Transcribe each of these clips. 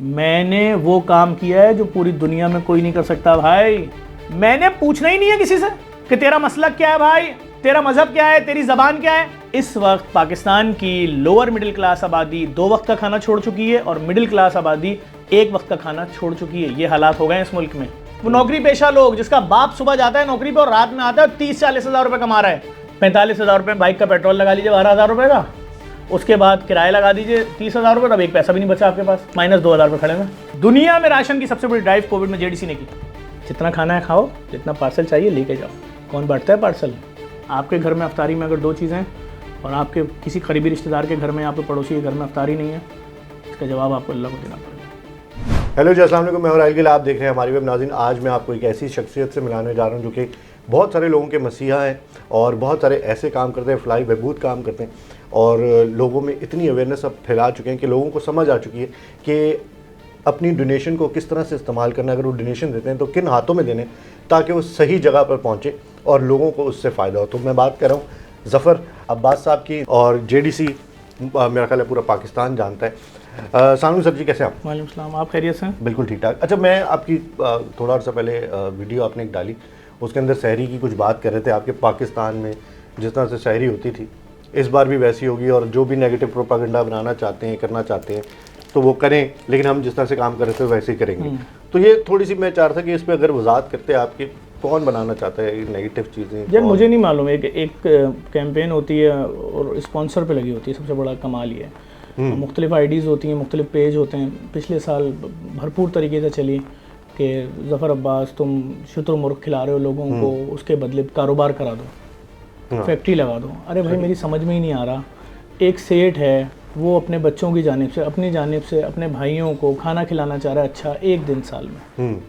मैंने वो काम किया है जो पूरी दुनिया में कोई नहीं कर सकता भाई। मैंने पूछना ही नहीं है किसी से कि तेरा मसलक क्या है भाई, तेरा मजहब क्या है, तेरी जबान क्या है। इस वक्त पाकिस्तान की लोअर मिडिल क्लास आबादी 2 वक्त का खाना छोड़ चुकी है और मिडिल क्लास आबादी 1 वक्त का खाना छोड़ चुकी है। ये हालात हो गए हैं इस मुल्क में। वो नौकरी पेशा लोग जिसका बाप सुबह जाता है नौकरी पे और रात में आता है 30-40 हज़ार रुपये कमा रहा है। 45 हज़ार रुपये बाइक का पेट्रोल लगा लीजिए 12,000 रुपये का, उसके बाद किराया लगा दीजिए 30 हज़ार रुपये, तब एक पैसा भी नहीं बचा आपके पास, -2,000 रुपये खड़े में। दुनिया में राशन की सबसे बड़ी ड्राइव कोविड में जेडीसी ने की। जितना खाना है खाओ, जितना पार्सल चाहिए लेके जाओ। कौन बांटता है पार्सल? आपके घर में अफ्तारी में अगर 2 चीज़ें हैं और आपके किसी करीबी रिश्तेदार के घर में, यहाँ पे पड़ोसी के घर में अफ्तारी नहीं है, इसका जवाब आपको अल्लाह को देना पड़ेगा। हेलो जी, अस्सलाम वालेकुम। मैं और आइल गिल, आप देख रहे हैं हमारी वेब नाज़रीन। आज मैं आपको एक ऐसी शख्सियत से मिलाने जा रहा हूँ जो कि बहुत सारे लोगों के मसीहा हैं और बहुत सारे ऐसे काम करते हैं, फलाही बहबूद काम करते हैं और लोगों में इतनी अवेयरनेस अब फैला चुके हैं कि लोगों को समझ आ चुकी है कि अपनी डोनेशन को किस तरह से इस्तेमाल करना। अगर वो डोनेशन देते हैं तो किन हाथों में देने ताकि वो सही जगह पर पहुँचे और लोगों को उससे फ़ायदा हो। तो मैं बात कर रहा हूँ ज़फ़र अब्बास साहब की और जेडीसी मेरा ख्याल है पूरा पाकिस्तान जानता है। सानू सर जी, कैसे आप? वालेकुम सलाम, आप खैरियत से? बिल्कुल ठीक ठाक। अच्छा, मैं आपकी थोड़ा अर्सा पहले वीडियो आपने एक डाली, उसके अंदर सहरी की कुछ बात कर रहे थे। आपके पाकिस्तान में जिस तरह से सहरी होती थी इस बार भी वैसी होगी और जो भी नेगेटिव प्रोपागेंडा बनाना चाहते हैं, करना चाहते हैं तो वो करें, लेकिन हम जिस तरह से काम कर रहे थे वैसे ही करेंगे। तो ये थोड़ी सी मैं चाह रहा था कि इस पर अगर वजाहत करते आपकी, कौन बनाना चाहता है ये नेगेटिव चीज़ें? यार मुझे नहीं मालूम। एक कैंपेन होती है और स्पॉन्सर पे लगी होती है, सबसे बड़ा कमाल ये है। मुख्तलिफ आईडीज़ होती हैं, मुख्तलिफ पेज होते हैं। पिछले साल भरपूर तरीके से चली कि ज़फ़र अब्बास तुम शुतुरमुर्ग खिला रहे हो लोगों को, उसके बदले कारोबार करा दो, फैक्ट्री लगा दो। अरे भाई, मेरी समझ में ही नहीं आ रहा। एक सेठ है, वो अपने बच्चों की जानिब से, अपनी जानिब से अपने भाइयों को खाना खिलाना चाह रहा है, अच्छा 1 दिन साल में।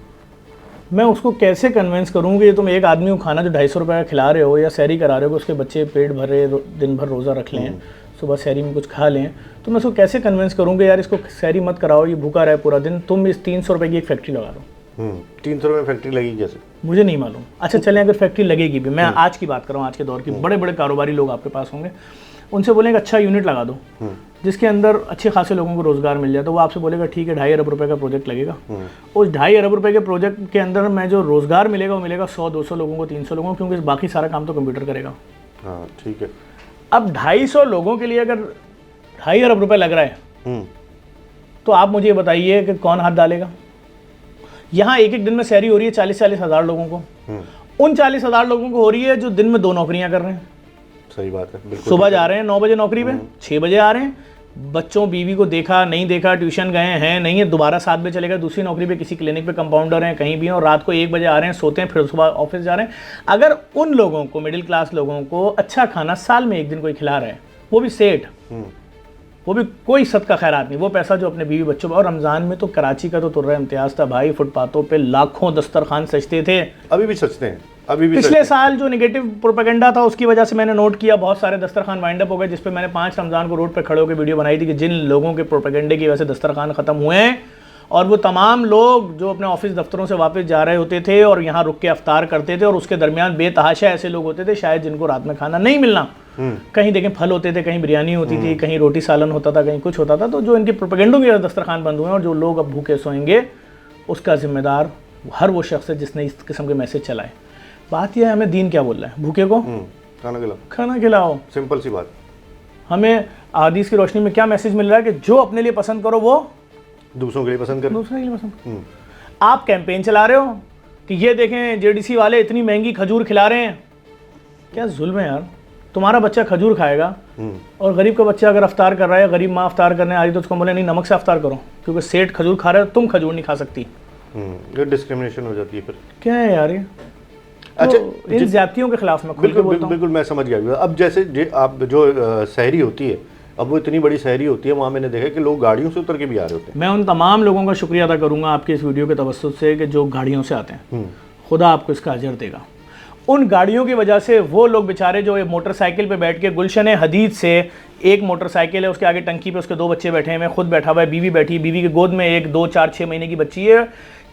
मैं उसको कैसे कन्विंस करूँ कि तुम एक आदमी को खाना जो 250 रुपये का खिला रहे हो या सहरी करा रहे हो कि उसके बच्चे पेट भरे दिन भर रोज़ा रख लें, सुबह सहरी में कुछ खा लें, तो मैं उसको कैसे कन्विंस करूँ कि यार इसको सहरी मत कराओ, ये भूखा रहे पूरा दिन, तुम इस 300 रुपये की एक फैक्ट्री लगा दो। 300 रुपये फैक्ट्री लगेगी कैसे? मुझे नहीं मालूम। अच्छा चलें, अगर फैक्ट्री लगेगी भी, मैं आज की बात कर रहा हूँ, आज के दौर की बड़े बड़े कारोबारी लोग आपके पास होंगे, उनसे बोलेंगे अच्छा यूनिट लगा दो जिसके अंदर अच्छे खासे लोगों को रोज़गार मिल जाए, तो वो आपसे बोलेगा ठीक है 2.5 अरब रुपए का प्रोजेक्ट लगेगा। उस 2.5 अरब रुपए के प्रोजेक्ट के अंदर में जो रोज़गार मिलेगा वो मिलेगा 100-200 लोगों को, 300 लोगों को, क्योंकि बाकी सारा काम तो कंप्यूटर करेगा। हाँ ठीक है। अब 250 लोगों के लिए अगर 2.5 अरब रुपए लग रहा है तो आप मुझे ये बताइए कि कौन हाथ डालेगा? यहाँ एक दिन में सहरी हो रही है 40-40 हज़ार लोगों को। उन 40 हज़ार लोगों को हो रही है जो दिन में 2 नौकरियाँ कर रहे हैं। सही बात है, बिल्कुल। सुबह जा रहे हैं 9 बजे नौकरी पे, 6 बजे आ रहे हैं, बच्चों बीवी को देखा नहीं देखा, ट्यूशन गए हैं नहीं है, दोबारा 7 बजे चले गए दूसरी नौकरी पे, किसी क्लिनिक पे कंपाउंडर हैं, कहीं भी हैं, और रात को 1 बजे आ रहे हैं, सोते हैं, फिर सुबह ऑफिस जा रहे हैं। अगर उन लोगों को, मिडिल क्लास लोगों को अच्छा खाना साल में 1 दिन कोई खिला रहा है, वो भी सेठ, वो भी कोई सदका खैरात नहीं, वो पैसा जो अपने बीवी बच्चों पर। और रमज़ान में तो कराची का तो तुर्रा इम्तियाज़ था भाई, फुटपाथों पे लाखों दस्तरखान सजते थे, अभी भी सजते हैं, अभी भी। पिछले साल जो नेगेटिव प्रोपेगेंडा था उसकी वजह से मैंने नोट किया बहुत सारे दस्तरखान वाइंड अप हो गए, जिस पे मैंने 5 रमज़ान को रोड पे खड़े होकर वीडियो बनाई थी कि जिन लोगों के प्रोपेगेंडे की वजह से दस्तरखान ख़त्म हुए हैं, और वो तमाम लोग जो अपने ऑफिस दफ्तरों से वापस जा रहे होते थे और यहाँ रुक के अफ्तार करते थे, और उसके दरमियान बेतहाशा ऐसे लोग होते थे शायद जिनको रात में खाना नहीं मिलना। कहीं देखें फल होते थे, कहीं बिरयानी होती थी, कहीं रोटी सालन होता था, कहीं कुछ होता था। तो जो इनके प्रोपेगेंडों की दस्तरखान बंद हुए और जो लोग अब भूखे सोएंगे, उसका जिम्मेदार हर वो शख्स है जिसने इस किस्म के मैसेज चलाए। बात यह है, हमें दीन क्या बोल रहा है? भूखे को खाना खिलाओ, सिंपल सी बात। हमें हदीस की रोशनी में क्या मैसेज मिल रहा है कि जो अपने लिए पसंद करो वो दूसरों के लिए पसंद करो, दूसरों के लिए पसंद। आप कैंपेन चला रहे हो कि ये देखें जेडीसी वाले इतनी महंगी खजूर खिला रहे हैं, क्या जुल्म है यार। तुम्हारा बच्चा खजूर खाएगा और गरीब का बच्चा अगर अफ्तार कर रहा है, गरीब माँ अफ्तार करने आ रही तो उसको बोले नहीं नमक से अफ्तार करो, क्योंकि सेठ खजूर खा रहा है, तुम खजूर नहीं खा सकती। ये डिस्क्रिमिनेशन हो जाती है फिर। क्या है यार ये? अच्छा, तो इन ज्यादतियों के खिलाफ मैं बिल्कुल मैं समझ गया। अब जैसे आप जो सहरी होती है, अब वो इतनी बड़ी सहरी होती है, वहाँ मैंने देखा कि लोग गाड़ियों से उतर के भी आ रहे होते हैं। मैं उन तमाम लोगों का शुक्रिया अदा करूँगा आपके इस वीडियो के तवस्सुत से कि जो गाड़ियों से आते हैं, खुदा आपको इसका अजर देगा। उन गाड़ियों की वजह से वो लोग बेचारे जो मोटरसाइकिल पे बैठ के, गुलशन हदीद से एक मोटरसाइकिल है, उसके आगे टंकी पे उसके 2 बच्चे बैठे हैं, खुद बैठा हुआ है, बीवी बैठी, बीवी की गोद में 1, 2, 4, 6 महीने की बच्ची है।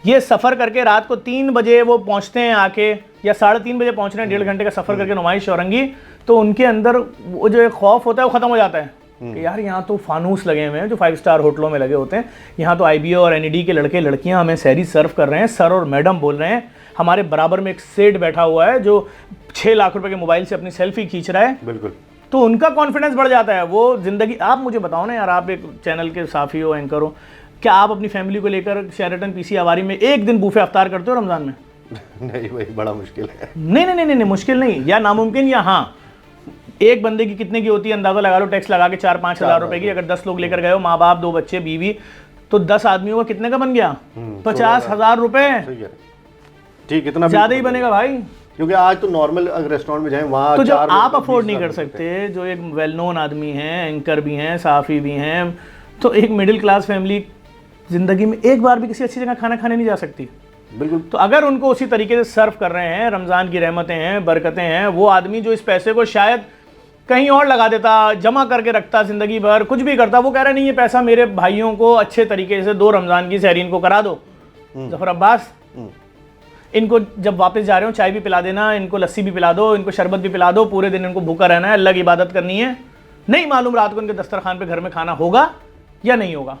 ये सफ़र करके रात को 3 बजे वो पहुँचते हैं आके, या 3:30 बजे पहुँच रहे हैं, 1.5 घंटे का सफ़र करके नुमाइश औरंगी, तो उनके अंदर वो जो एक खौफ होता है वो ख़त्म हो जाता है कि यार यहाँ तो फानूस लगे हुए हैं जो 5 स्टार होटलों में लगे होते हैं, यहाँ तो IBA और NED के लड़के लड़कियाँ हमें सहरी सर्व कर रहे हैं, सर और मैडम बोल रहे हैं, हमारे बराबर में एक सेठ बैठा हुआ है जो 6 लाख रुपए के मोबाइल से अपनी सेल्फी खींच रहा है। बिल्कुल। तो उनका कॉन्फिडेंस बढ़ जाता है। वो जिंदगी, आप मुझे बताओ ना यार, आप एक चैनल के साफी हो, एंकर हो, क्या आप अपनी फैमिली को लेकर शेराटन PC आवारी में एक दिन बूफे अफ्तार करते हो रमजान में? नहीं भाई, बड़ा मुश्किल है। नहीं, मुश्किल नहीं, या नामुमकिन, या हाँ, एक बंदे की कितने की होती है अंदाजा लगा लो, टैक्स लगा के 4-5 हज़ार रुपए की। अगर 10 लोग लेकर गए हो, माँ बाप, 2 बच्चे, बीवी, तो 10 आदमियों का कितने का बन गया? 50,000 रुपए। ठीक, इतना ज्यादा ही बनेगा भाई, क्योंकि आज तो नॉर्मल रेस्टोरेंट में जाएं वहाँ तो जो आप अफोर्ड नहीं कर सकते, जो एक वेल नोन आदमी हैं, एंकर भी हैं, साफी भी हैं, तो एक मिडिल क्लास फैमिली जिंदगी में एक बार भी किसी अच्छी जगह खाना खाने नहीं जा सकती। बिल्कुल। तो अगर उनको उसी तरीके से सर्व कर रहे हैं, रमज़ान की रहमतें हैं, बरकतें हैं, वो आदमी जो इस पैसे को शायद कहीं और लगा देता, जमा करके रखता ज़िंदगी भर, कुछ भी करता, वो कह रहा नहीं, ये पैसा मेरे भाइयों को अच्छे तरीके से 2 रमज़ान की सहरी इनको करा दो। जफर अब्बास, इनको जब वापस जा रहे हो चाय भी पिला देना, इनको लस्सी भी पिला दो, इनको शरबत भी पिला दो, पूरे दिन इनको भूखा रहना है, अल्लाह की इबादत करनी है। नहीं मालूम रात को इनके दस्तरखान पे घर में खाना होगा या नहीं होगा।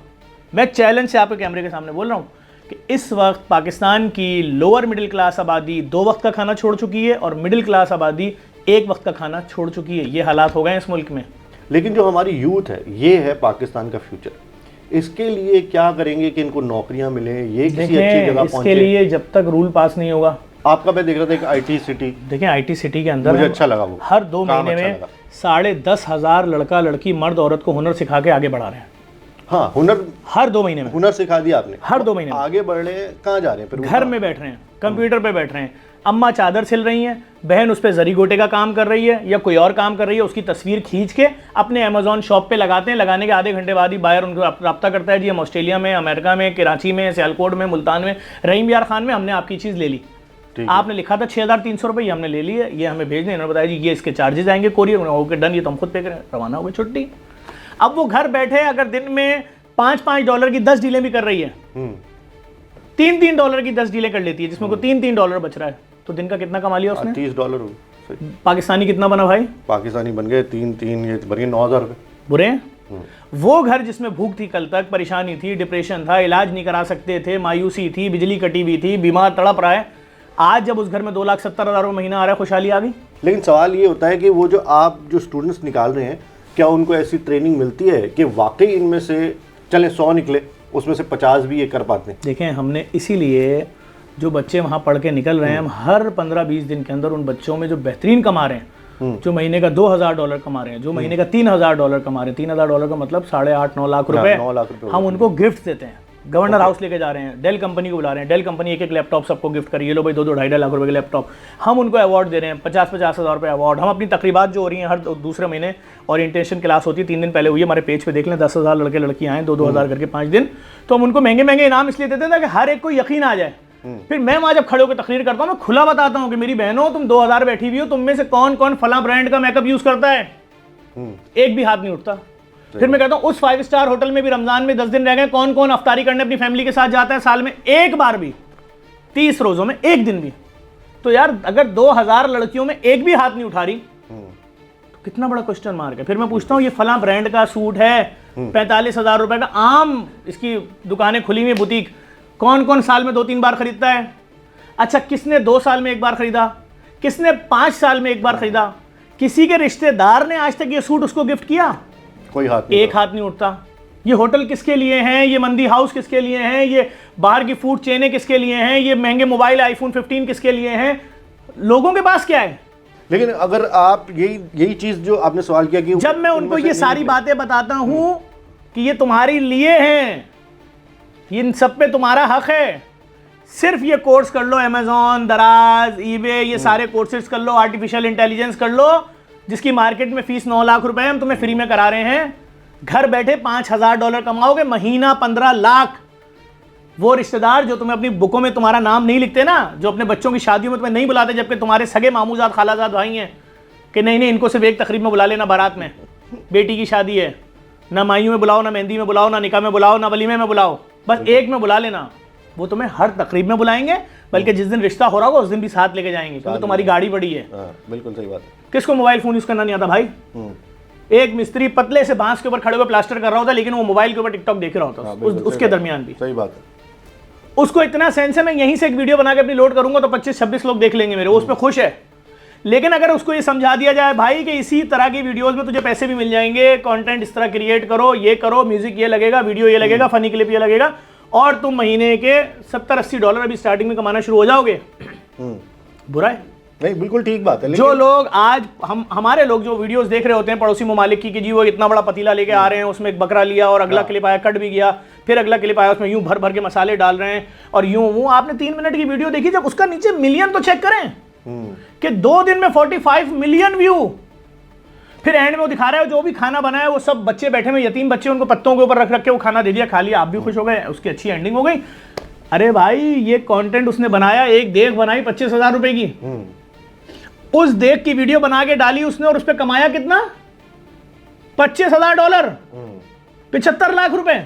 मैं चैलेंज से आपके कैमरे के सामने बोल रहा हूँ कि इस वक्त पाकिस्तान की लोअर मिडिल क्लास आबादी 2 वक्त का खाना छोड़ चुकी है और मिडिल क्लास आबादी 1 वक्त का खाना छोड़ चुकी है। ये हालात हो गए हैं इस मुल्क में। लेकिन जो हमारी यूथ है, ये है पाकिस्तान का फ्यूचर। इसके लिए क्या करेंगे कि इनको नौकरियां मिले, ये किसी अच्छी जगह पहुंचे? इसके लिए जब तक रूल पास नहीं होगा, आपका मैं देख रहा था एक IT सिटी, देखें IT सिटी के अंदर मुझे अच्छा लगा वो, हर 2 महीने में 10,500 लड़का लड़की मर्द औरत को हुनर सिखा के आगे बढ़ा रहे हैं। हाँ, हुनर, हर 2 महीने में हुनर सिखा दिया आपने, हर 2 महीने में आगे बढ़ रहे हैं। कहाँ जा रहे हैं फिर? घर में बैठ रहे हैं, कंप्यूटर पे बैठ रहे हैं, अम्मा चादर सिल रही हैं, बहन उस पर जरी गोटे का काम कर रही है या कोई और काम कर रही है, उसकी तस्वीर खींच के अपने अमेजॉन शॉप पे लगाते हैं। लगाने के आधे घंटे बाद ही बायर उनको रब्ता करता है, जी हम ऑस्ट्रेलिया में, अमेरिका में, कराची में, सियालकोट में, मुल्तान में, रहीम यार खान में हमने आपकी चीज़ ले ली। आपने लिखा था 6,300 रुपये, हमने ले लिया, ये हमें भेज दें। इन्होंने बताया जी ये इसके चार्जेस आएंगे कोरियर, ओके डन, ये तो हम खुद पे करें, रवाना हो गई छुट्टी। अब वो घर बैठे अगर दिन में $5 की 10 डीलें भी कर रही है, $3 की 10 डीलें कर लेती है, जिसमें को $3 बच रहा है, तो दिन का कितना कमा लिया उसने? $30। पाकिस्तानी कितना बना भाई? पाकिस्तानी बन गए 3 ये बन गए 9,000 रुपये। बुरे हैं? वो घर जिसमें भूख थी, कल तक परेशानी थी, डिप्रेशन था, इलाज नहीं करा सकते थे, मायूसी थी, बिजली कटी हुई थी, बीमार तड़प रहा है, आज जब उस घर में 2,70,000 महीना आ रहा है, खुशहाली आ गई। लेकिन सवाल ये होता है कि वो जो स्टूडेंट्स निकाल रहे हैं, क्या उनको ऐसी ट्रेनिंग मिलती है कि वाकई इनमें से चले 100 निकले, उसमें से 50 भी ये कर पाते हैं? देखें, हमने इसीलिए जो बच्चे वहाँ पढ़ के निकल रहे हैं, हम हर 15-20 दिन के अंदर उन बच्चों में जो बेहतरीन कमा रहे हैं, जो महीने का $2,000 कमा रहे हैं, जो महीने का $3,000 कमा रहे हैं, $3,000 का मतलब 8.5-9 लाख रुपए, हम उनको गिफ्ट देते हैं। गवर्नर हाउस लेके जा रहे हैं, डेल कंपनी को बुला रहे हैं, डेल कंपनी एक लैपटॉप सबको गिफ्ट करिए, ये लो भाई 2-2-2.5 लाख रुपए के लैपटॉप, हम उनको अवार्ड दे रहे हैं, 50-50 हज़ार रुपये अवार्ड। हम अपनी तकरीबात जो हो रही हैं हर दूसरे महीने, ओरिएंटेशन क्लास होती है 3 दिन पहले हुई है, हमारे पेज पे देख लें, 10,000 लड़के लड़कियाँ आए, 2-2 हज़ार करके 5 दिन, तो हम उनको महंगे महंगे इनाम इसलिए देते हैं ताकि हर एक को यकीन आ जाए। फिर मैं वहाँ जब खड़े होकर तकरीर करता हूँ, मैं खुला बताता हूँ कि मेरी बहनों, तुम 2,000 बैठी हुई हो, तुम में से कौन कौन फला ब्रांड का मेकअप यूज करता है? एक भी हाथ नहीं उठता। फिर मैं कहता हूं उस 5 स्टार होटल में भी रमजान में 10 दिन रह गए, कौन कौन अफ्तारी करने अपनी फैमिली के साथ जाता है साल में एक बार भी, 30 रोजों में एक दिन भी? तो यार अगर 2,000 लड़कियों में एक भी हाथ नहीं उठा रही तो कितना बड़ा क्वेश्चन मार्क है। फिर मैं पूछता हूं ये फला ब्रांड का सूट है 45,000 रुपए का, आम इसकी दुकानें खुली हुई, बुटीक, कौन कौन साल में 2-3 बार खरीदता है? अच्छा, किसने 2 साल में एक बार खरीदा? किसने 5 साल में एक बार खरीदा? किसी के रिश्तेदार ने आज तक ये सूट उसको गिफ्ट किया? कोई हाथ नहीं, एक हाथ नहीं उठता। ये होटल किसके लिए हैं? ये मंदी हाउस किसके लिए हैं? ये बाहर की फूड चेनें किसके लिए हैं? ये महंगे मोबाइल आईफोन 15 किसके लिए हैं? लोगों के पास क्या है? लेकिन अगर आप यही चीज जो आपने सवाल किया कि जब मैं उनको ये सारी बातें बताता हूं कि ये तुम्हारी लिए हैं, इन सब पे तुम्हारा हक है, सिर्फ ये कोर्स कर लो, अमेजॉन, दराज, ईबे, ये सारे कोर्सेज कर लो, आर्टिफिशियल इंटेलिजेंस कर लो, जिसकी मार्केट में फीस 9 लाख रुपए है, हम तुम्हें फ्री में करा रहे हैं। घर बैठे $5,000 कमाओगे, महीना 15 लाख। वो रिश्तेदार जो तुम्हें अपनी बुकों में तुम्हारा नाम नहीं लिखते ना, जो अपने बच्चों की शादियों में तुम्हें नहीं बुलाते, जबकि तुम्हारे सगे मामूजाद खालाजाद भाई हैं, कि नहीं इनको सिर्फ एक तकरीब में बुला लेना, बारात में, बेटी की शादी है, ना माइयों में बुलाओ, ना मेहंदी में बुलाओ, ना निकाह में बुलाओ, ना वलीमे में बुलाओ, बस एक में बुला लेना। वो तुम्हें हर तकरीब में बुलाएंगे, बल्कि जिस दिन रिश्ता हो रहा होगा उस दिन भी साथ लेके जाएंगे, क्योंकि तुम्हारी गाड़ी बड़ी है। बिल्कुल सही बात है। किसको मोबाइल फोन यूज करना नहीं आता भाई? एक मिस्त्री पतले से बांस के ऊपर खड़े हुए प्लास्टर कर रहा होता, लेकिन वो मोबाइल के ऊपर टिकटॉक देख रहा होता उसके दरमियान भी। सही बात है। उसको इतना सेंस है, मैं यहीं से एक वीडियो बना के अपनी लोड करूंगा तो 25-26 लोग देख लेंगे मेरे, उस पर खुश है। लेकिन अगर उसको ये समझा दिया जाए भाई कि इसी तरह की वीडियोस में तुझे पैसे भी मिल जाएंगे, कंटेंट इस तरह क्रिएट करो, ये करो, म्यूजिक ये लगेगा, वीडियो ये लगेगा, फनी क्लिप ये लगेगा, और तुम महीने के $70-80 अभी स्टार्टिंग में कमाना शुरू हो जाओगे, बुरा है नहीं? बिल्कुल ठीक बात है। जो लोग आज हमारे लोग जो वीडियोस देख रहे होते हैं पड़ोसी ममालिक की कि जी वो इतना बड़ा पतीला लेके आ रहे हैं, उसमें एक बकरा लिया और अगला क्लिप आया कट भी गया, फिर अगला क्लिप आया उसमें यूं भर भर के मसाले डाल रहे हैं और यूं वो, आपने 3 मिनट की वीडियो देखी, जब उसका नीचे मिलियन तो चेक करें कि 2 दिन में 45 मिलियन व्यू, फिर एंड में वो दिखा रहा है जो भी खाना बनाया वो सब बच्चे बैठे हुए यतीम बच्चे, उनको पत्तों के ऊपर रख रख के वो खाना दे दिया, खा लिया, आप भी खुश हो गए, उसकी अच्छी एंडिंग हो गई। अरे भाई ये कंटेंट उसने बनाया, एक देख बनाई 25,000 रुपए की, उस देख की वीडियो बना के डाली उसने और उस पर कमाया कितना? $25,000, 75 लाख रुपए।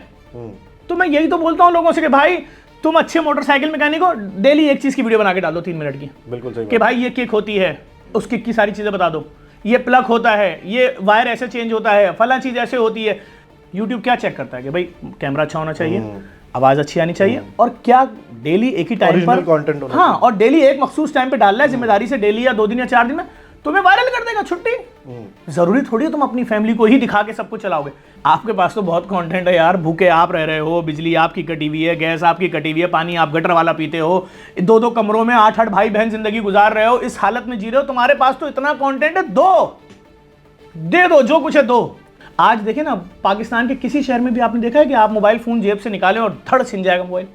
तो मैं यही तो बोलता हूं लोगों से कि भाई तुम अच्छे मोटरसाइकिल मैकेनिक हो, डेली एक चीज की वीडियो बना के डालो 3 मिनट की, बिल्कुल सही कि भाई ये किक होती है, उस किक की सारी चीजें बता दो, ये प्लग होता है, ये वायर ऐसे चेंज होता है, फला चीज ऐसे होती है। यूट्यूब क्या चेक करता है कि भाई कैमरा अच्छा होना चाहिए, आवाज अच्छी आनी चाहिए, और क्या डेली एक ही टाइम पर कंटेंट होना, हाँ, और डेली एक मखसूस टाइम पे डालना है जिम्मेदारी से, डेली या 2 दिन या 4 दिन में तुम्हें वायरल कर देगा, छुट्टी। जरूरी थोड़ी है तुम अपनी फैमिली को ही दिखा के सब कुछ चलाओगे। आपके पास तो बहुत कंटेंट है यार, भूखे आप रह रहे हो, बिजली आपकी कटी हुई है, गैस आपकी कटी हुई है, पानी आप गटर वाला पीते हो, 2-2 कमरों में 8-8 भाई बहन जिंदगी गुजार रहे हो, इस हालत में जी रहे हो, तुम्हारे पास तो इतना कंटेंट है, दे दो जो कुछ है दो। आज देखे ना, पाकिस्तान के किसी शहर में भी आपने देखा है कि आप मोबाइल फोन जेब से निकालें और धड़ छिन जाएगा मोबाइल?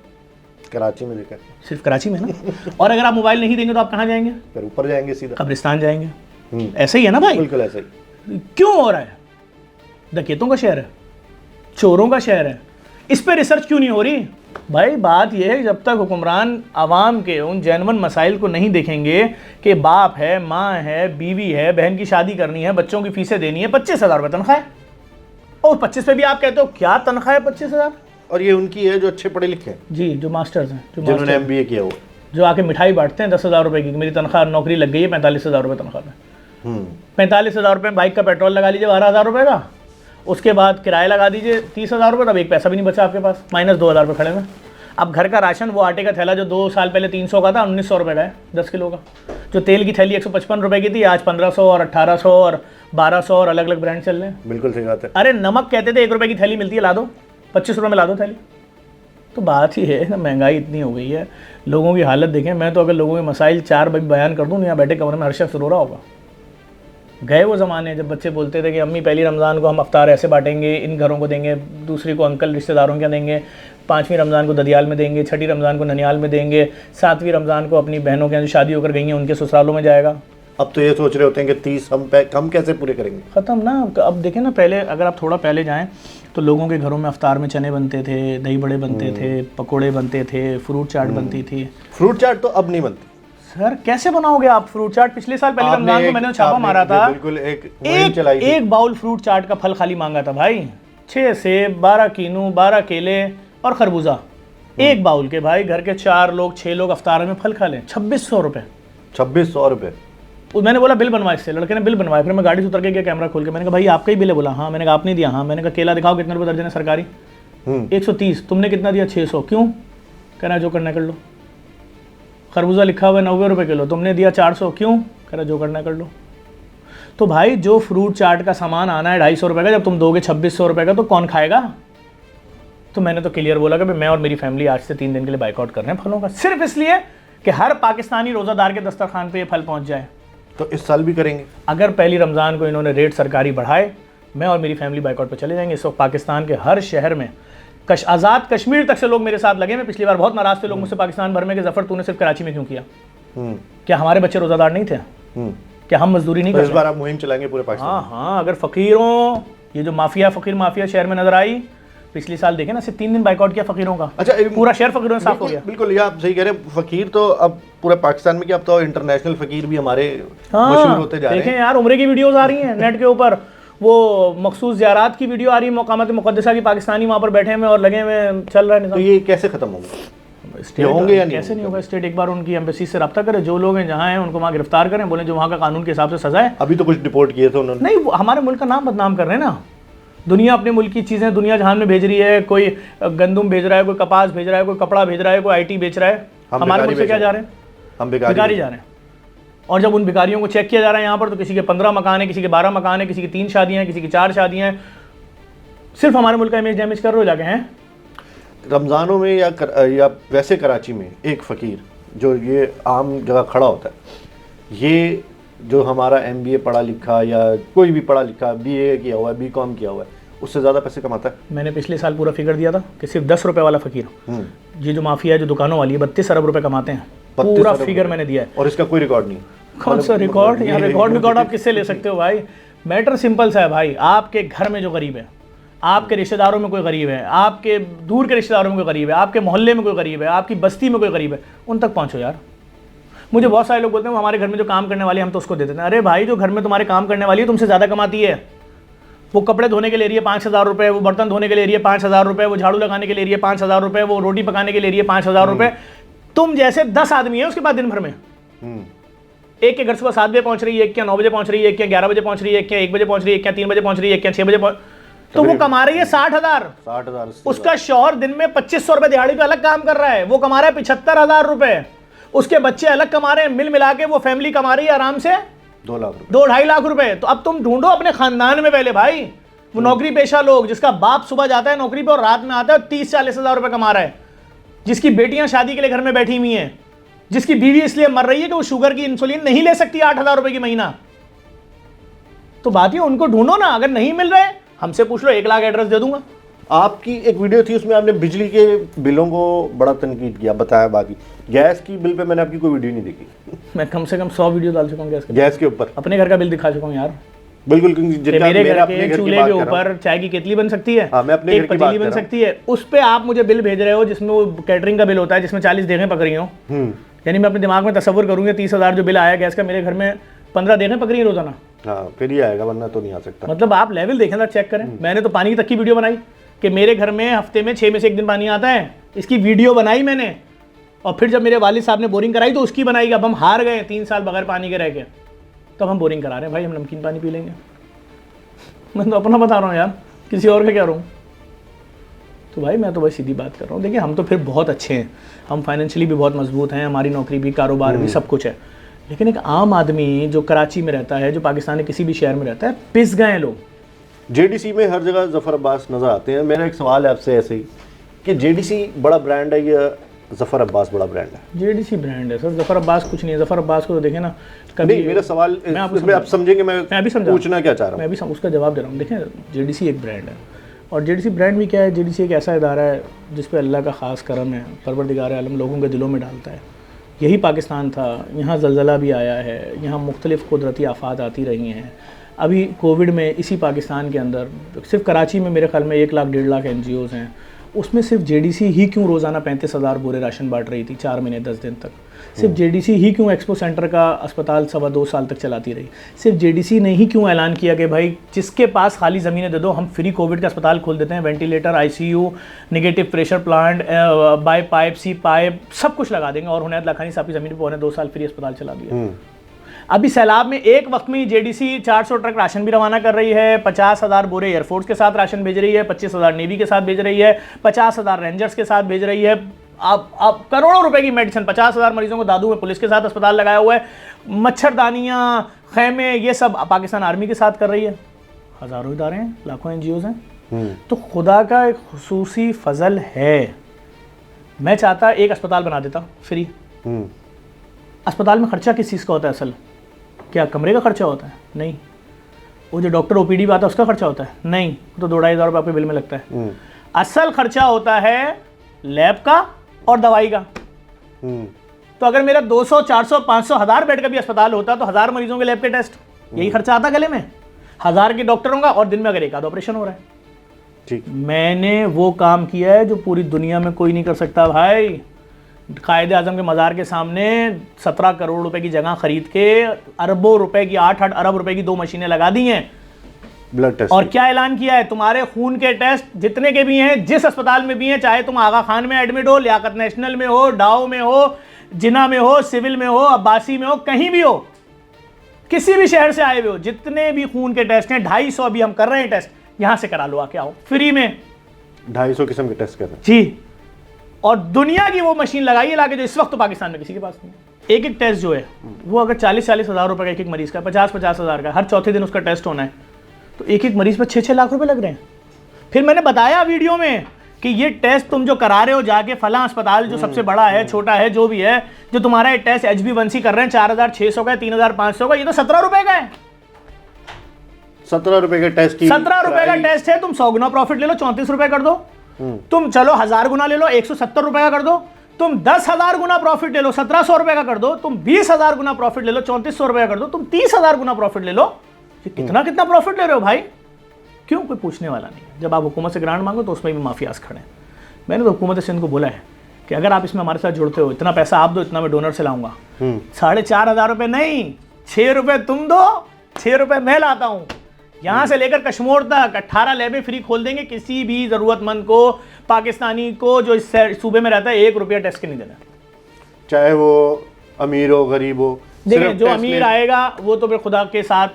कराची में देखा, सिर्फ कराची में ना। और अगर आप मोबाइल नहीं देंगे तो आप कहाँ जाएंगे? फिर ऊपर जाएंगे सीधा, कब्रिस्तान जाएंगे। ऐसे ही है ना भाई? बिल्कुल ऐसे ही। क्यों हो रहा है? डकैतों का शहर है, चोरों का शहर है, इस पे रिसर्च क्यों नहीं हो रही? भाई बात यह है, जब तक हुक्मरान आवाम के उन जेन्युइन मसाइल को नहीं देखेंगे कि बाप है, माँ है, बीवी है, बहन की शादी करनी है, बच्चों की फीसें देनी है, 25,000 रुपये तनख्वाह है, और 25 पे भी आप कहते हो क्या तनख्वाह है 25,000? और ये उनकी है जो अच्छे पढ़े लिखे हैं जी, जो मास्टर्स हैं, जिन्होंने MBA किया हुआ, जो आके मिठाई बांटते हैं 10,000 रुपये की, मेरी तनख्वाह नौकरी लग गई है 45,000 रुपये तनख्वाह में। 45,000 रुपये बाइक का पेट्रोल लगा लीजिए 12,000 रुपये का, उसके बाद किराया लगा दीजिए 30,000 रुपये, तब एक पैसा भी नहीं बचा आपके पास, माइनस 2,000 रुपये खड़े में। अब घर का राशन, वो आटे का थैला जो 2 साल पहले 300 का था, 1,900 रुपये का है 10 किलो का। जो तेल की थैली 155 रुपये की थी, आज 1,500 और 1,800 और 1,200 और अलग अलग ब्रांड चल रहे हैं। बिल्कुल सही बात है। अरे नमक कहते थे 1 रुपये की थैली मिलती है, ला दो 25 रुपये में ला दो थैली। तो बात ही है ना, महंगाई इतनी हो गई है, लोगों की हालत देखें। मैं तो अगर लोगों के मसाइल 4 बयान कर दूँ तो यहाँ बैठे कमरे में हर शख्स रो रहा होगा। गए वो ज़माने जब बच्चे बोलते थे कि अम्मी पहली रमज़ान को हम अफ्तार ऐसे बांटेंगे, इन घरों को देंगे, दूसरी को अंकल रिश्तेदारों क्या देंगे, 5वीं रमज़ान को ददियाल में देंगे, 6ठी रमज़ान को ननियाल में देंगे, 7वीं रमज़ान को अपनी बहनों के यहाँ जो शादी होकर गई हैं उनके ससुरालों में जाएगा। अब तो ये सोच रहे होते हैं कि 30 हम कैसे पूरे करेंगे, ख़त्म ना। अब देखें ना, पहले अगर आप थोड़ा पहले जाएँ तो लोगों के घरों में अफ्तार में चने बनते थे, दही बड़े बनते थे, पकोड़े बनते थे, फ्रूट चाट बनती थी। फ्रूट चाट तो अब नहीं बनती सर, कैसे बनाओगे आप फ्रूट चाट? पिछले साल पहले रमजान को मैंने छापा मारा था, बिल्कुल एक बाउल फ्रूट चाट का फल खाली मांगा था भाई, 6 सेब, 12 कीनू, 12 केले और खरबूजा, एक बाउल के। भाई घर के 4 लोग 6 लोग अफ्तार में फल खा लें, 2600 रुपये। 2600 रुपये। मैंने बोला बिल बनवा इससे, लड़के ने बिल बनवाया। फिर मैं गाड़ी से उतर के गया, कैमरा खोल के, मैंने कहा भाई आपका ही बिल है? बोला हाँ। मैंने कहा आपने दिया? हाँ। मैंने कहा केला दिखाओ कितने रुपये दर्जन है सरकारी? 130। तुमने कितना दिया? 600। क्यों? कह रहा जो करना कर लो। खरबूजा लिखा हुआ है 90 रुपये किलो, तुमने दिया 400। क्यों? कह रहा जो करना कर लो। तो भाई जो फ्रूट चाट का सामान आना है 250 रुपये का, जब तुम दोगे 2600 रुपये का तो कौन खाएगा? तो मैंने तो क्लियर बोला कि मैं और मेरी फैमिली आज से 3 दिन के लिए बाइकआउट कर रहे हैं फलों का, सिर्फ इसलिए कि हर पाकिस्तानी रोज़ादार के दस्तरखान पे ये फल पहुंच जाए। तो इस साल भी करेंगे। अगर पहली रमज़ान को इन्होंने रेट सरकारी बढ़ाए, मैं और मेरी फैमिली बाइकआउट पे चले जाएंगे। इस वक्त पाकिस्तान के हर शहर में, आज़ाद कश्मीर तक से लोग मेरे साथ लगे। मैं पिछली बार बहुत नाराज़ थे लोग मुझसे पाकिस्तान भर में कि जफ़र तूने सिर्फ कराची में क्यों किया? क्या हमारे बच्चे रोज़ादार नहीं थे? क्या हम मजदूरी नहीं करते? इस बार आप मुहिम चलाएंगे पूरे पाकिस्तान? हाँ, अगर फ़कीरों, ये जो फ़कीर माफिया शहर में नजर आई, पिछले साल देखे ना, सिर्फ 3 दिन बाइकआउट किया फ़कीरों का। अच्छा, पूरा शहर फ़कीरों से साफ हो गया। बिल्कुल, ये आप सही कह रहे हैं। फ़कीर तो अब पूरे पाकिस्तान में, कि अब तो इंटरनेशनल फ़कीर भी हमारे मशहूर होते जा रहे हैं। देखें यार, उम्रे की वीडियोस आ रही हैं नेट के ऊपर, वो मखसूस ज़ियारात की वीडियो आ रही है, मकामात मुक़द्दसा की, पाकिस्तानी वहाँ पर बैठे हुए और लगे हुए, चल रहा है। तो ये कैसे ख़त्म होगा? स्टेट होंगे या नहीं कैसे नहीं होगा? स्टेट एक बार उनकी एम्बेसी से रब्ता करे, जो लोग हैं जहाँ हैं उनको वहाँ गिरफ्तार करें, बोले जो वहाँ का कानून के हिसाब से सजा है। अभी तो कुछ डिपोर्ट किए थे उन्होंने। नहीं, वो हमारे मुल्क का नाम बदनाम कर रहे हैं ना। दुनिया अपने मुल्क की चीज़ें दुनिया जहान में भेज रही है, कोई गंदम भेज रहा है, कोई कपास भेज रहा है, कोई कपड़ा भेज रहा है, कोई IT बेच रहा है। हमारे मुल्क से क्या जा रहे हैं? हम भिखारी जा रहे हैं। और जब उन भिखारियों को चेक किया जा रहा है यहाँ पर, तो किसी के 15 मकान है, किसी के 12 मकान है, किसी की 3 शादियाँ हैं, किसी की 4 शादियाँ हैं। सिर्फ हमारे मुल्क का इमेज डैमेज कर रहे हो जाके हैं। रमज़ानों में या वैसे कराची में एक फ़कीर जो ये आम जगह खड़ा होता है, ये जो हमारा MBA पढ़ा लिखा या कोई भी पढ़ा लिखा BA किया हुआ है, BCom किया हुआ है, उससे ज़्यादा पैसे कमाता है। मैंने पिछले साल पूरा फिगर दिया था कि सिर्फ 10 रुपये वाला फ़कीर, ये जो माफिया है जो दुकानों वाली है, 32 अरब रुपए कमाते हैं। पूरा फिगर मैंने दिया है और इसका कोई रिकॉर्ड नहीं। कौन सा रिकॉर्ड? यहाँ रिकॉर्ड आप किससे ले सकते हो भाई? मैटर सिंपल सा है भाई, आपके घर में जो गरीब है, आपके रिश्तेदारों में कोई गरीब है, आपके दूर के रिश्तेदारों में कोई गरीब है, आपके मोहल्ले में कोई गरीब है, आपकी बस्ती में कोई गरीब है, उन तक पहुँचो यार। मुझे बहुत सारे लोग बोलते हैं हमारे घर में जो काम करने वाली है हम तो उसको दे देते हैं। अरे भाई, जो घर में तुम्हारे काम करने वाली है तुमसे ज़्यादा कमाती है, वो कपड़े धोने के ले रही है 5,000 रुपये, वो बर्तन धोने के ले रही है 5,000 रुपये, वो झाड़ू लगाने के ले रही है 5,000 रुपये, वो रोटी पकाने के ले रही है 5,000 रुपये। तुम जैसे 10 आदमी है उसके बाद दिन भर में एक के घर सुबह 7 बजे पहुंच रही है, एक क्या 9 बजे पहुंच रही है, एक क्या 11 बजे पहुंच रही है, एक क्या 1 बजे पहुंच रही है, एक क्या 3 बजे पहुंच रही है, एक क्या 6 बजे तो वो कमा रही है 60,000। उसका शौहर दिन में 2,500 रुपए दिहाड़ी पे अलग काम कर रहा है, वो कमा रहा है 75,000 रुपए। उसके बच्चे अलग कमा रहे हैं, मिल मिला के वो फैमिली कमा रही है आराम से 2 लाख 2-2.5 लाख रुपए। तो अब तुम ढूंढो अपने खानदान में पहले भाई, वो नौकरी पेशा लोग जिसका बाप सुबह जाता है नौकरी पे और रात में आता है 30-40 हज़ार रुपए कमा रहा है, जिसकी बेटियां शादी के लिए घर में बैठी हुई हैं, जिसकी बीवी इसलिए मर रही है कि वो शुगर की इंसुलिन नहीं ले सकती 8,000 रुपए की महीना। तो बात ये, उनको ढूंढो ना। अगर नहीं मिल रहे हमसे पूछ लो, 1 लाख एड्रेस दे दूंगा। आपकी एक वीडियो थी उसमें आपने बिजली के बिलों को बड़ा तनकीद किया, बताया। बाकी गैस की बिल पे मैंने आपकी कोई वीडियो नहीं देखी। मैं कम से कम 100 वीडियो डाल चुका हूँ गैस के ऊपर। अपने घर का बिल दिखा चुका हूँ यार। बिल्कुल, मेरे घर के चूल्हे के ऊपर चाय की केतली बन सकती है, एक पतीली बन सकती है, उस पे आप मुझे बिल भेज रहे हो जिसमें वो कैटरिंग का बिल होता है जिसमें 40 देखें पक रही हो। यानी मैं अपने दिमाग में तस्वुर करूंगा 30,000 जो बिल आया गैस का, मेरे घर में 15 देखें पक रही है रोजाना। हाँ, फिर ही आएगा, वरना तो नहीं आ सकता। मतलब आप लेवल देखें ना, चेक करें। मैंने तो पानी तक की वीडियो बनाई कि मेरे घर में हफ्ते में 6 में से 1 दिन पानी आता है, इसकी वीडियो बनाई मैंने। और फिर जब मेरे वालिद साहब ने बोरिंग कराई तो उसकी बनाई। अब हम हार गए 3 साल बगैर पानी के रह के, तब हम बोरिंग करा रहे हैं भाई, हम नमकीन पानी पी लेंगे। मैं तो अपना बता रहा हूँ यार, किसी और का क्या रहूँ। तो भाई मैं तो बस सीधी बात कर रहा हूँ। देखिए, हम तो फिर बहुत अच्छे हैं, हम फाइनेंशियली भी बहुत मजबूत हैं, हमारी नौकरी भी, कारोबार भी, सब कुछ है। लेकिन एक आम आदमी जो कराची में रहता है, जो पाकिस्तान के किसी भी शहर में रहता है, पिस गए हैं लोग। JDC में हर जगह ज़फ़र अब्बास नज़र आते हैं। मेरा एक सवाल है आपसे ऐसे ही कि JDC बड़ा ब्रांड है या ज़फ़र अब्बास बड़ा ब्रांड है? JDC ब्रांड है सर, ज़फ़र अब्बास कुछ नहीं है। ज़फ़र अब्बास को तो देखें ना कभी। नहीं, मेरा सवाल इसमें आप समझेंगे, मैं अभी पूछना क्या चाह रहा हूँ, मैं अभी उसका जवाब दे रहा हूँ। देखें, JDC एक ब्रांड है, और JDC ब्रांड भी क्या है, JDC एक ऐसा इदारा है जिस पे अल्लाह का ख़ास करम है, परवरदिगार आलम लोगों के दिलों में डालता है। यही पाकिस्तान था, यहाँ ज़लज़ला भी आया है, यहाँ मुख्तलिफ़ कुदरती आफ़ात आती रही हैं। अभी कोविड में इसी पाकिस्तान के अंदर सिर्फ कराची में मेरे ख्याल में 1 लाख 1.5 लाख NGOs हैं, उसमें सिर्फ JDC ही क्यों रोज़ाना 35,000 बोरे राशन बांट रही थी 4 महीने 10 दिन तक? सिर्फ JDC ही क्यों एक्सपो सेंटर का अस्पताल 2.25 साल तक चलाती रही? सिर्फ JDC ने ही क्यों ऐलान किया कि भाई जिसके पास खाली ज़मीनें दे दो, हम फ्री कोविड का अस्पताल खोल देते हैं, ventilator, ICU, negative pressure plant, BiPAP, CPAP, सब कुछ लगा देंगे। और हुनैत लाखानी साहब की ज़मीन पर 2 साल फ्री अस्पताल चला दिया। अभी सैलाब में एक वक्त में JDC 400 ट्रक राशन भी रवाना कर रही है, 50,000 बोरे एयरफोर्स के साथ राशन भेज रही है, 25,000 नेवी के साथ भेज रही है, 50,000 रेंजर्स के साथ भेज रही है। आप करोड़ों रुपए की मेडिसिन, 50,000 मरीजों को दादू में पुलिस के साथ अस्पताल लगाया हुआ है, मच्छरदानियाँ, खैमे, ये सब पाकिस्तान आर्मी के साथ कर रही है। हज़ारों इदारे हैं, लाखों NGOs हैं। तो खुदा का एक खुसूसी फजल है। मैं चाहता एक अस्पताल बना देता फ्री। अस्पताल में खर्चा किस चीज़ का होता है असल? क्या कमरे का खर्चा होता है? नहीं। वो जो डॉक्टर OPD पे आता है उसका खर्चा होता है? नहीं। तो 2-2.5 हज़ार रुपये आपके बिल में लगता है। असल खर्चा होता है लैब का और दवाई का। तो अगर मेरा 200, 400, 500, 1000 बेड का भी अस्पताल होता तो 1000 मरीजों के लैब के टेस्ट, यही खर्चा आता गले में। 1000 के डॉक्टरों का, और दिन में अगर 1 आध ऑपरेशन हो रहा है। ठीक, मैंने वो काम किया है जो पूरी दुनिया में कोई नहीं कर सकता भाई। कायदे आज़म के मज़ार के सामने 17 करोड़ रुपए की जगह खरीद के अरबों रुपए की, 8-8 अरब रुपए की 2 मशीनें लगा दी हैं। Blood test. और क्या ऐलान किया है, तुम्हारे खून के टेस्ट जितने के भी हैं, जिस अस्पताल में भी हैं, चाहे तुम आगा खान में एडमिट हो, लियाकत नेशनल में हो, डाओ में हो, जिना में हो, सिविल में हो, अब्बासी में हो, कहीं भी हो, किसी भी शहर से आए हुए हो, जितने भी खून के टेस्ट हैं 250 अभी हम कर रहे हैं टेस्ट, यहां से करा लो, आके आओ फ्री में। 250 किस्म के टेस्ट कर रहे हैं जी। और दुनिया की वो मशीन लगाई है लाके, जो इस वक्त तो पाकिस्तान में किसी के पास नहीं है। एक एक टेस्ट जो है वो अगर 40-40 हज़ार रुपए का एक एक मरीज का, 50-50 हज़ार का, हर चौथे दिन उसका टेस्ट होना है, तो एक एक मरीज पर 6-6 लाख रुपए लग रहे हैं। फिर मैंने बताया वीडियो में कि ये टेस्ट तुम जो करा रहे हो जाके फला अस्पताल जो सबसे बड़ा है, छोटा है, जो भी है, जो तुम्हारा ये टेस्ट HB1C कर रहे हैं 4,600 का है, 3,500 का, ये तो 17 रुपए का है। 17 रुपए का टेस्ट, 17 रुपए का टेस्ट है। तुम 100 गुना प्रॉफिट ले लो, 34 रुपए कर दो। तुम चलो 1000 गुना ले लो, 170 रुपए का कर दो। तुम 10,000 गुना प्रॉफिट ले लो, 1700 रुपए का कर दो। तुम 20,000 गुना प्रॉफिट ले लो, 3400 रुपए का कर दो। तुम 30,000 गुना प्रॉफिट ले लो, कितना कितना प्रॉफिट ले रहे हो भाई? क्यों? कोई पूछने वाला नहीं है। जब आप हुकूमत से ग्रांट मांगो तो उसमें भी माफियाज खड़े हैं। मैंने तो हुकूमत सिंध को बोला है कि अगर आप इसमें हमारे साथ जुड़ते हो, इतना पैसा आप दो, इतना मैं डोनर से लाऊंगा। 4,500 रुपए नहीं, 6 रुपए तुम दो, 6 रुपए मैं लाता हूं। यहां से लेकर कश्मीर तक 18 लैबें फ्री खोल देंगे। किसी भी जरूरतमंद को, पाकिस्तानी को जो इस सूबे में रहता है, 1 रुपया टेस्ट के नहीं देना, चाहे वो अमीर हो गरीब हो। देखिए जो अमीर आएगा वो तो फिर खुदा के साथ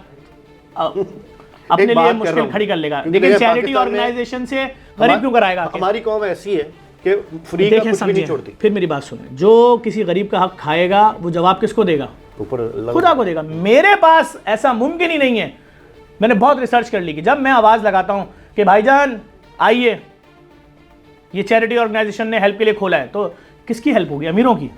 अपने लिए मुश्किल खड़ी कर लेगा, लेकिन चैरिटी ऑर्गेनाइजेशन से गरीब क्यों कराएगा? हमारी कौम ऐसी है कि फ्री का कुछ भी नहीं छोड़ती। फिर मेरी बात सुने, जो किसी गरीब का हक खाएगा वो जवाब किसको देगा? ऊपर खुदा को देगा। मेरे पास ऐसा मुमकिन ही नहीं है। मैंने बहुत रिसर्च कर ली कि जब मैं आवाज लगाता हूं कि भाईजान आइए, ये चैरिटी ऑर्गेनाइजेशन ने हेल्प के लिए खोला है, तो किसकी हेल्प होगी? अमीरों की।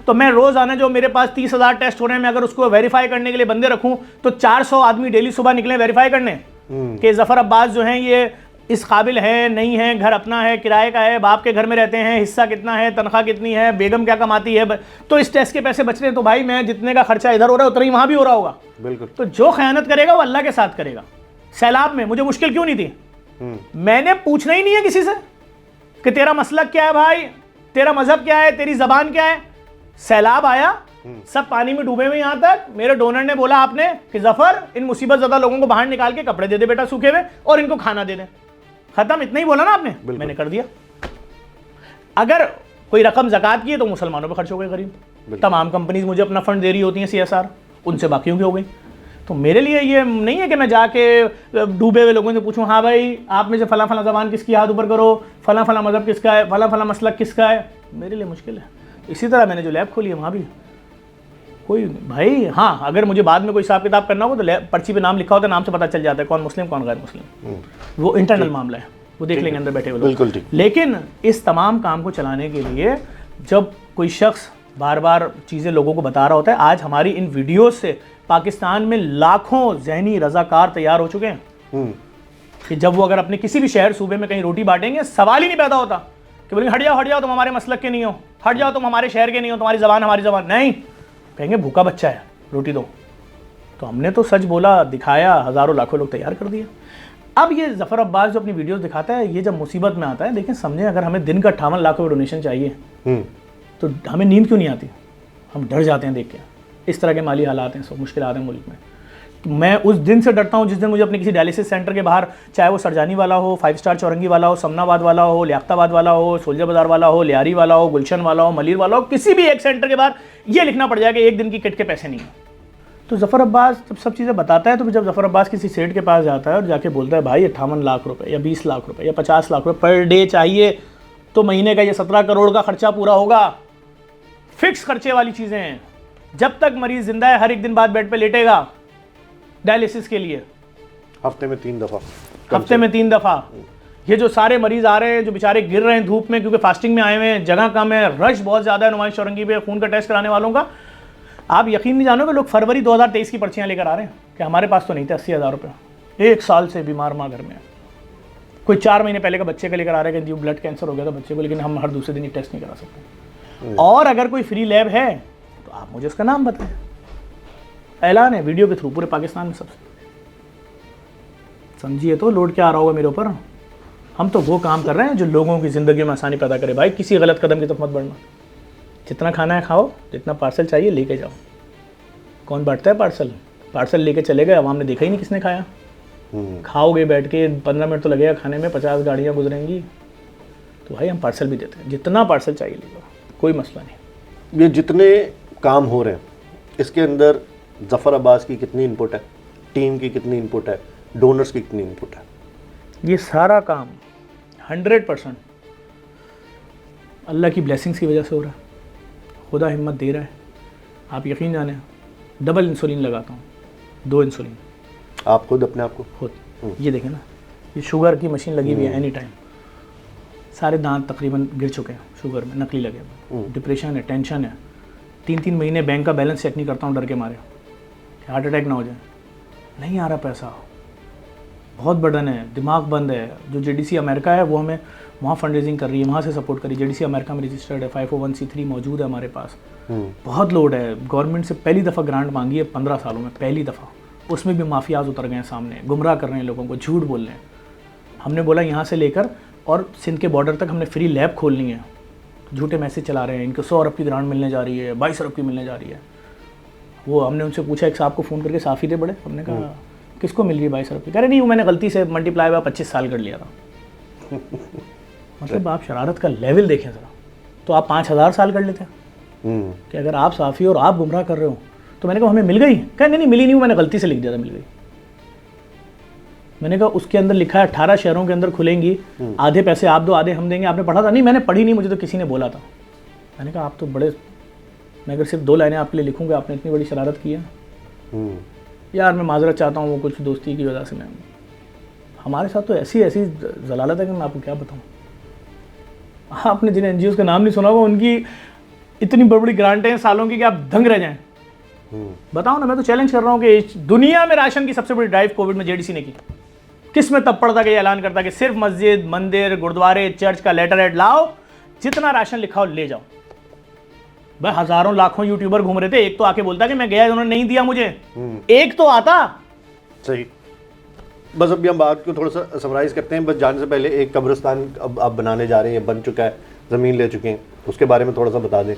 तो मैं रोजाना जो मेरे पास 30,000 टेस्ट हो रहे हैं, मैं अगर उसको वेरीफाई करने के लिए बंदे रखूं तो 400 आदमी डेली सुबह निकले वेरीफाई करने कि जफर अब्बास जो हैं ये इस काबिल है नहीं है, घर अपना है, किराए का है, बाप के घर में रहते हैं, हिस्सा कितना है, तनख्वाह कितनी है, बेगम क्या कमाती है, तो इस टेस्ट के पैसे बच रहे हैं, तो भाई मैं जितने का खर्चा इधर हो रहा है उतना ही वहां भी हो रहा होगा। बिल्कुल। तो जो खयानत करेगा वो अल्लाह के साथ करेगा। सैलाब में मुझे मुश्किल क्यों नहीं थी? मैंने पूछना ही नहीं है किसी से कि तेरा मसलक क्या है भाई, तेरा मजहब क्या है, तेरी जबान क्या है। सैलाब आया, सब पानी में डूबे हुए, यहां तक मेरे डोनर ने बोला आपने कि जफर इन मुसीबत ज़्यादा लोगों को बाहर निकाल के कपड़े दे दे बेटा सूखे हुए, और इनको खाना दे दे। खत्म, इतना ही बोला ना आपने, मैंने कर दिया। अगर कोई रकम ज़कात की है तो मुसलमानों पे खर्च हो गए गरीब। तमाम कंपनीज मुझे अपना फंड दे रही होती हैं CSR, उनसे बाकियों की हो गई। तो मेरे लिए ये नहीं है कि मैं जाके डूबे हुए लोगों से पूछूं, हाँ भाई आप में से फला फला ज़बान किसकी, हाथ ऊपर करो, फला फला मज़हब किसका है, फला फला मसलक किसका है। मेरे लिए मुश्किल है। इसी तरह मैंने जो लैब खोली है वहाँ भी कोई भाई, हाँ अगर मुझे बाद में कोई हिसाब किताब करना हो तो पर्ची पे नाम लिखा होता है, नाम से पता चल जाता है कौन मुस्लिम कौन गैर मुस्लिम। वो इंटरनल मामला है, वो देख लेंगे अंदर बैठे हुए लोग। बिल्कुल ठीक। लेकिन इस तमाम काम को चलाने के लिए जब कोई शख्स बार बार चीज़ें लोगों को बता रहा होता है, आज हमारी इन वीडियोस से पाकिस्तान में लाखों जहनी रजाकार तैयार हो चुके हैं कि जब वो अगर अपने किसी भी शहर सूबे में कहीं रोटी बांटेंगे, सवाल ही नहीं पैदा होता कि बोलेंगे हट जाओ तुम हमारे मसलक के नहीं हो, हट जाओ तुम हमारे शहर के नहीं हो, तुम्हारी ज़बान हमारी ज़बान नहीं। कहेंगे भूखा बच्चा है, रोटी दो। तो हमने तो सच बोला, दिखाया, हज़ारों लाखों लोग तैयार कर दिए। अब ये जफ़र अब्बास जो अपनी वीडियोस दिखाता है, ये जब मुसीबत में आता है, देखें समझें, अगर हमें दिन का 58 लाख रुपये डोनेशन चाहिए तो हमें नींद क्यों नहीं आती? हम डर जाते हैं देख के। इस तरह के माली हालात हैं, सब मुश्किल हैं मुल्क में। तो मैं उस दिन से डरता हूँ जिस दिन मुझे अपने किसी डायलिसिस सेंटर के बाहर, चाहे वो सरजानी वाला हो, 5 स्टार चौरंगी वाला हो, समनाबाद वाला हो, लियाकताबाद वाला हो, सोल्जर बाजार वाला हो, लियारी वाला हो, गुलशन वाला हो, मलिर वाला हो, किसी भी एक सेंटर के बाहर ये लिखना पड़ जाएगा एक दिन की किट के पैसे नहीं है। तो जफ़र अब्बास जब सब चीज़ें बताता है, तो जब जफ़र अब्बास किसी सेठ के पास जाता है और जाके बोलता है भाई 58 लाख रुपए या 20 लाख रुपए या 50 लाख रुपए पर डे चाहिए, तो महीने का ये 17 करोड़ का खर्चा पूरा होगा। फिक्स खर्चे वाली चीज़ें हैं। जब तक मरीज जिंदा है हर एक दिन बाद बेड पे लेटेगा डायलिसिस के लिए, हफ्ते में 3 दफ़ा। ये जो सारे मरीज आ रहे हैं, जो बेचारे गिर रहे हैं धूप में क्योंकि फास्टिंग में आए हुए हैं, जगह कम है, रश बहुत ज़्यादा है नुमाइश चौरंगी पे खून का टेस्ट कराने वालों का। आप यकीन नहीं जानोगे, लोग फरवरी 2023 की पर्चियाँ लेकर आ रहे हैं कि हमारे पास तो नहीं थे 80,000 रुपये। 1 साल से बीमार माँ घर में है। कोई 4 महीने पहले का बच्चे का लेकर आ रहे हैं कि ब्लड कैंसर हो गया था बच्चे को, लेकिन हम हर दूसरे दिन ही टेस्ट नहीं करा सकते। और अगर कोई फ्री लैब है तो आप मुझे उसका नाम बताएं। ऐलान है वीडियो के थ्रू पूरे पाकिस्तान में सबसे। समझिए तो लोड क्या आ रहा होगा मेरे ऊपर। हम तो वो काम कर रहे हैं जो लोगों की ज़िंदगी में आसानी पैदा करे। भाई किसी गलत कदम की तरफ मत बढ़ना। जितना खाना है खाओ, जितना पार्सल चाहिए लेके जाओ। कौन बांटता है पार्सल? पार्सल लेके चले गए, अवाम ने देखा ही नहीं किसने खाया। खाओगे बैठ के 15 मिनट तो लगेगा खाने में, 50 गाड़ियाँ गुजरेंगी, तो भाई हम पार्सल भी देते हैं, जितना पार्सल चाहिए ले लो, कोई मसला नहीं। ये जितने काम हो रहे हैं इसके अंदर ज़फ़र अब्बास की कितनी इनपुट है, टीम की कितनी इनपुट है, डोनर्स की कितनी इनपुट है? ये सारा काम 100% अल्लाह की ब्लेसिंग्स की वजह से हो रहा है, खुदा हिम्मत दे रहा है। आप यकीन जाने डबल इंसुलिन लगाता हूँ, 2 इंसुलिन आप खुद अपने आप को खुद। ये देखें ना, ये शुगर की मशीन लगी हुई है एनी टाइम, सारे दांत तकरीबन गिर चुके हैं शुगर में, नकली लगे हुए, डिप्रेशन है, टेंशन है, 3-3 महीने बैंक का बैलेंस चेक नहीं करता हूँ डर के मारे कि हार्ट अटैक ना हो जाए, नहीं आ रहा पैसा, बहुत बर्डन है, दिमाग बंद है। जो JDC अमेरिका है वो हमें वहाँ फंड रेजिंग कर रही है, वहाँ से सपोर्ट करी, JDC अमेरिका में रजिस्टर्ड है, 501c3 मौजूद है हमारे पास, बहुत लोड है। गवर्नमेंट से पहली दफ़ा ग्रांट मांगी है 15 सालों में, पहली दफ़ा, उसमें भी माफियाज उतर गए हैं सामने, गुमराह कर रहे हैं लोगों को, झूठ बोल रहे हैं। हमने बोला यहाँ से लेकर और सिंध के बॉर्डर तक हमने फ्री लैब खोलनी है, झूठे मैसेज चला रहे हैं, इनको 100 अरब की ग्रांट मिलने जा रही है, 22 अरब की मिलने जा रही है। वो हमने उनसे पूछा, एक साहब को फ़ोन करके, साफ़ी थे बड़े, हमने कहा किसको मिल रही है 22 अरब की? कह रहे नहीं, वो मैंने गलती से मल्टीप्लाई बाय 25 साल कर लिया था। मतलब आप शरारत का लेवल देखें ज़रा, तो आप 5000 साल कर लेते हैं कि अगर आप साफ़ी और आप गुमराह कर रहे हो। तो मैंने कहा हमें मिल गई? कहा नहीं मिली नहीं, मैंने गलती से लिख दिया था, मिल गई। मैंने कहा उसके अंदर लिखा है 18 शहरों के अंदर खुलेंगी, आधे पैसे आप दो आधे हम देंगे। आपने पढ़ा था? नहीं मैंने पढ़ी नहीं, मुझे तो किसी ने बोला था। मैंने कहा आप तो बड़े, मैं अगर सिर्फ 2 लाइनें आपके लिए लिखूंगा, आपने इतनी बड़ी शरारत की है। यार मैं माजरत चाहता हूँ, वो कुछ दोस्ती की वजह से मैं, हमारे साथ तो ऐसी जलालत है कि मैं आपको क्या बताऊँ। आपने जिन NGOs का नाम नहीं सुना होगा, उनकी इतनी बड़ी बड़ी ग्रांटें हैं सालों की कि आप दंग रह जाएं। बताओ ना, मैं तो चैलेंज कर रहा हूँ कि दुनिया में राशन की सबसे बड़ी ड्राइव कोविड में JDC ने की। किस में तब पड़ता कि ऐलान करता कि सिर्फ मस्जिद, मंदिर, गुरुद्वारे, चर्च का लेटर हेड लाओ, जितना राशन लिखा हो ले जाओ। भाई हजारों लाखों यूट्यूबर घूम रहे थे, एक तो आके बोलता कि मैं गया, उन्होंने नहीं दिया मुझे, एक तो आता। सही। बस अभी हम बात को थोड़ा सा समराइज करते हैं। बस जाने से पहले एक कब्रिस्तान अब आप बनाने जा रहे हैं, बन चुका है, ज़मीन ले चुके हैं, उसके बारे में थोड़ा सा बता दें।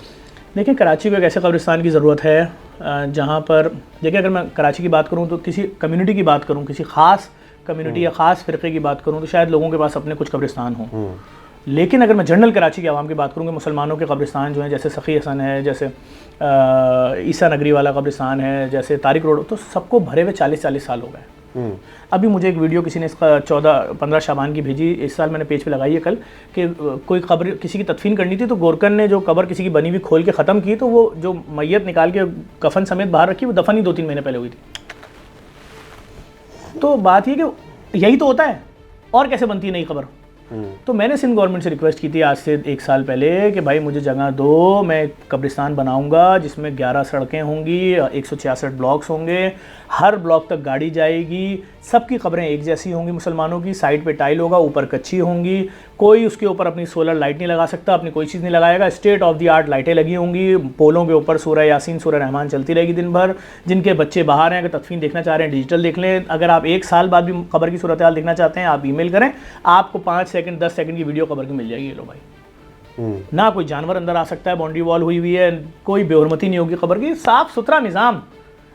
देखिए कराची को एक ऐसे कब्रिस्तान की ज़रूरत है जहाँ पर, देखिए अगर मैं कराची की बात करूँ तो किसी कम्युनिटी की बात करूँ, किसी ख़ास कम्युनिटी या ख़ास फ़िरक़े की बात करूँ तो शायद लोगों के पास अपने कुछ कब्रिस्तान हों। लेकिन अगर मैं जनरल कराची के आवाम की बात करूँगा, मुसलमानों के कब्रिस्तान जो हैं, जैसे सखी हसन है, जैसे ईसा नगरी वाला कब्रिस्तान है, जैसे तारिक रोड, तो सबको भरे हुए 40-40 साल हो गए। अभी मुझे एक वीडियो किसी ने इसका 14-15 शाबान की भेजी, इस साल मैंने पेज पे लगाई है कल, कि कोई कब्र किसी की तदफीन करनी थी तो गोरकन ने जो कब्र किसी की बनी हुई खोल के ख़त्म की, तो वो जो मैयत निकाल के कफन समेत बाहर रखी, वो दफन ही 2-3 महीने पहले हुई थी। तो बात ये कि यही तो होता है, और कैसे बनती है नई खबर। तो मैंने सिंध गवर्नमेंट से रिक्वेस्ट की थी आज से 1 साल पहले कि भाई मुझे जगह दो, मैं कब्रिस्तान बनाऊंगा जिसमें 11 सड़कें होंगी, 166 ब्लॉक्स होंगे, हर ब्लॉक तक गाड़ी जाएगी, सबकी कब्रें एक जैसी होंगी मुसलमानों की, साइड पे टाइल होगा, ऊपर कच्ची होंगी, कोई उसके ऊपर अपनी सोलर लाइट नहीं लगा सकता, अपनी कोई चीज़ नहीं लगाएगा, स्टेट ऑफ द आर्ट लाइटें लगी होंगी, पोलों के ऊपर सूरह यासीन, सूरह रहमान चलती रहेगी दिन भर। जिनके बच्चे बाहर हैं, अगर तदफीन देखना चाह रहे हैं डिजिटल देख लें, अगर आप 1 साल बाद भी कब्र की सूरत हाल देखना चाहते हैं आप ईमेल करें, आपको 5 सेकंड 10 सेकंड की वीडियो कब्र की मिल जाएगी। ये लो भाई, ना कोई जानवर अंदर आ सकता है, बाउंड्री वॉल हुई हुई है, कोई बेहुरमती नहीं होगी कब्र की, साफ़ सुथरा निज़ाम।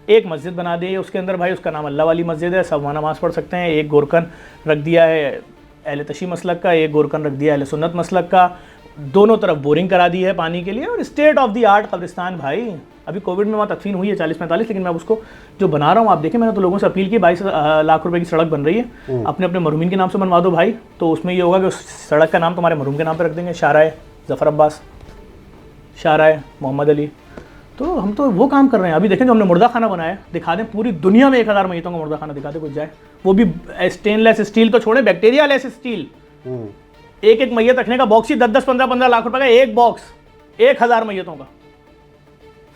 एक मस्जिद बना दी है उसके अंदर, भाई उसका नाम अल्लाह वाली मस्जिद है, सब वहाँ नमाज़ पढ़ सकते हैं। एक गोरकन रख दिया है अहले तशी मसलक का, एक गोरकन रख दिया है अहले सुन्नत मसलक का, दोनों तरफ बोरिंग करा दी है पानी के लिए, और स्टेट ऑफ द आर्ट कब्रिस्तान। भाई अभी कोविड में वहाँ तदफीन हुई है 40-45, लेकिन मैं उसको जो बना रहा हूँ आप देखें, मैंने तो लोगों से अपील की, 22 लाख रुपए की सड़क बन रही है, अपने अपने मरहूमिन के नाम से बनवा दो भाई। तो उसमें ये होगा कि उस सड़क का नाम तुम्हारे मरहूम के नाम पर रख देंगे, शाहराए ज़फ़र अब्बास, शाहराए मोहम्मद अली। तो हम तो वो काम कर रहे हैं। अभी देखें जो हमने मुर्दा खाना बनाया, दिखा दें पूरी दुनिया में 1000 मैयतों का मुर्दा खाना दिखा दे कुछ जाए, वो भी स्टेनलेस स्टील तो छोड़े, बैक्टीरिया लेस स्टील। एक मैयत रखने का बॉक्स ही 10-10, 15-15 लाख रुपए का एक बॉक्स, 1000 मैयतों का।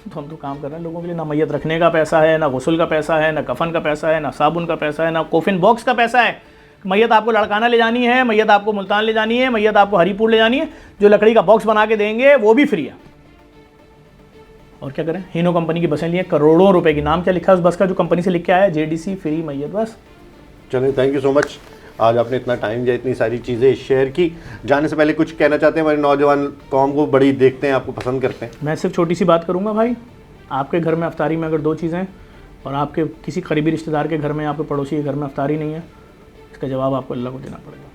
तो हम तो काम कर रहे हैं लोगों के लिए, ना मैयत रखने का पैसा है, ना गुस्ल का पैसा है, ना कफन का पैसा है, ना साबुन का पैसा है, ना कोफिन बॉक्स का पैसा है। मैयत आपको लड़काना ले जानी है, मैयत आपको मुल्तान ले जानी है, मैयत आपको हरीपुर ले जानी है, जो लकड़ी का बॉक्स बना के देंगे वो भी फ्री है। और क्या करें, हीनो कंपनी की बसें लिए करोड़ों रुपए की, नाम क्या लिखा है उस बस का जो कंपनी से लिख के आया है, JDC फ्री मैयत बस। चलिए, थैंक यू सो मच, आज आपने इतना टाइम दिया, इतनी सारी चीज़ें शेयर की। जाने से पहले कुछ कहना चाहते हैं? हमारे नौजवान कौम को बड़ी देखते हैं, आपको पसंद करते हैं। मैं सिर्फ छोटी सी बात करूंगा भाई, आपके घर में अफ्तारी में अगर 2 चीज़ें और आपके किसी करीबी रिश्तेदार के घर में, आपके पड़ोसी के घर में अफ्तारी नहीं है, इसका जवाब आपको अल्लाह को देना पड़ेगा।